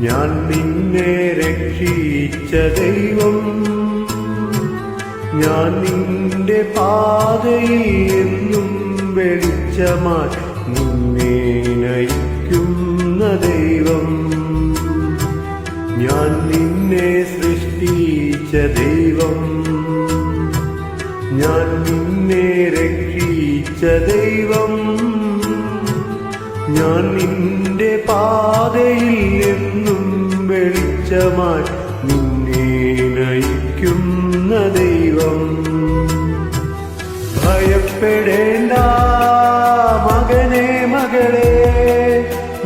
ഞാൻ നിന്നെ രക്ഷിച്ച ദൈവം, ഞാൻ നിന്റെ പാതയിൽ എന്നും വെളിച്ചമായി നിന്നെ നയിക്കുന്ന ദൈവം, ഞാൻ നിന്നെ സൃഷ്ടിച്ച ദൈവം, ഞാൻ നിന്നെ രക്ഷിച്ച ദൈവം, ഞാൻ നിന്റെ പാതയിൽ എന്നും വെളിച്ചമായി നിന്നെ നയിക്കുന്ന ദൈവം. ഭയപ്പെടേണ്ട മകനെ മകളെ,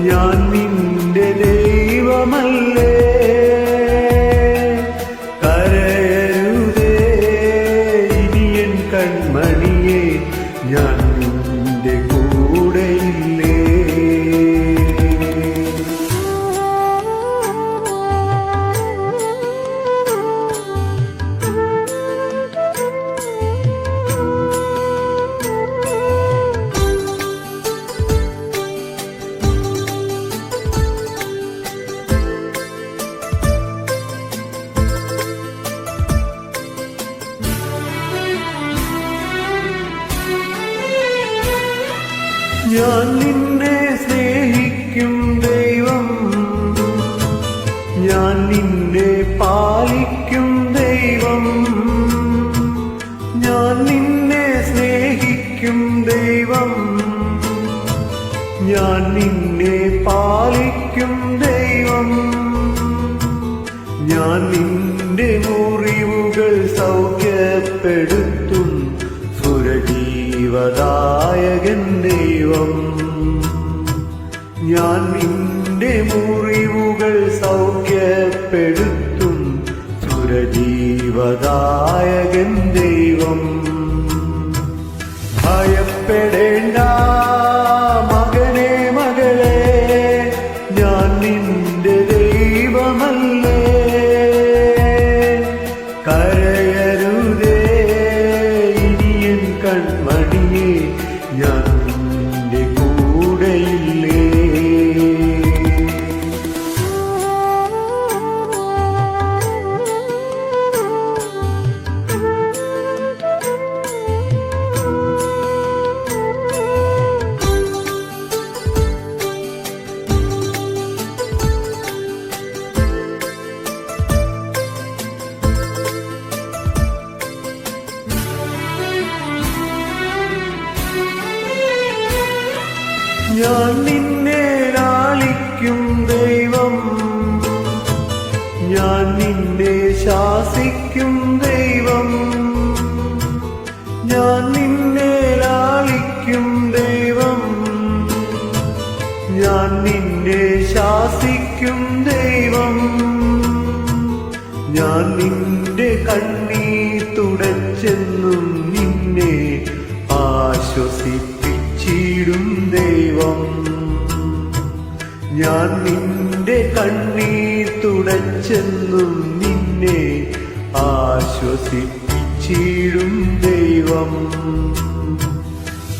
ഞാൻ നിന്റെ ദൈവമല്ലേ. കരയരുതേ ഇനിയൻ കൺമണിയെ, ഞാൻ നിന്റെ കൂടെയില്ലേ. ഞാൻ നിന്നെ സ്നേഹിക്കും ദൈവം, ഞാൻ നിന്നെ പാലിക്കും ദൈവം, ഞാൻ നിന്നെ സ്നേഹിക്കും ദൈവം, ഞാൻ നിന്നെ പാലിക്കും ദൈവം, ഞാൻ നിന്റെ മുറിവുകൾ സൗഖ്യപ്പെടുത്തും സുരജീവദായകൻ ദൈവം, ഞാൻ നിന്റെ മുറിവുകൾ സൗഖ്യപ്പെടുത്തും സുരജീവദായകൻ ദൈവം. ഭയപ്പെടേണ്ട മകനെ മകളെ, ഞാൻ നിന്റെ ദൈവമല്ലേ. കരയരുതേ ഇനിയൻ കൺമണിയെ, ഞാൻ നിന്റെ കൂടെയില്ലേ. ഞാൻ നിന്നെ ലാളിക്കും ദൈവം, ഞാൻ നിന്നെ ശാസിക്കും ദൈവം, ഞാൻ നിന്നെ ലാളിക്കും ദൈവം, ഞാൻ നിന്നെ ശാസിക്കും ദൈവം, ഞാൻ നിന്റെ കണ്ണീർ തുടച്ചെന്നും നിന്നെ ആശ്വസിപ്പിച്ചിടും ദൈവം, ഞാൻ നിന്റെ കണ്ണീർ തുടച്ചെന്നും നിന്നെ ആശ്വസിപ്പിച്ചിടും ദൈവം.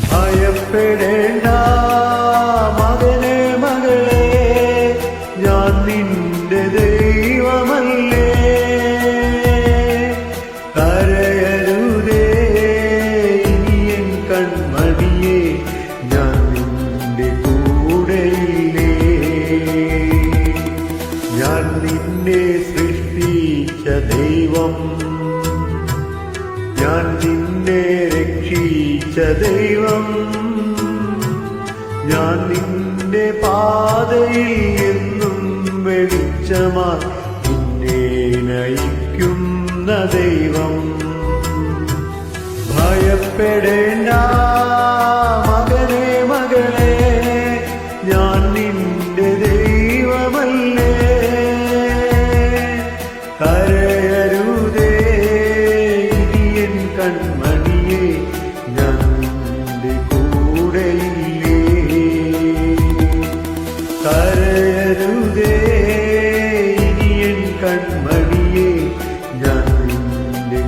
ഭയപ്പെടേണ്ട മകനെ മകളെ, ഞാൻ നിന്റെ ദൈവമല്ലേ. കരയരുതേ ഇനിയൻ കൺമണിയെ, ഞാൻ നിന്റെ കൂടെയില്ലേ. ഞാൻ നിന്നെ സൃഷ്ടിച്ച ദൈവം, ഞാൻ നിന്നെ രക്ഷിച്ച ദൈവം, ഞാൻ നിന്റെ പാതയിൽ എന്നും വെളിച്ചമായി നിന്നെ നയിക്കുന്ന ദൈവം. ഭയപ്പെടേണ്ട മകനെ മകളെ, ഞാൻ നിന്റെ ദൈവമല്ലേ. കരയരുതേ ഇനിയൻ കൺമണിയെ, ഞാൻ നിന്റെ കൂടെയില്ലേ. കരയരുതേ ഇനിയൻ കൺമണിയെ, ഞാൻ നിന്റെ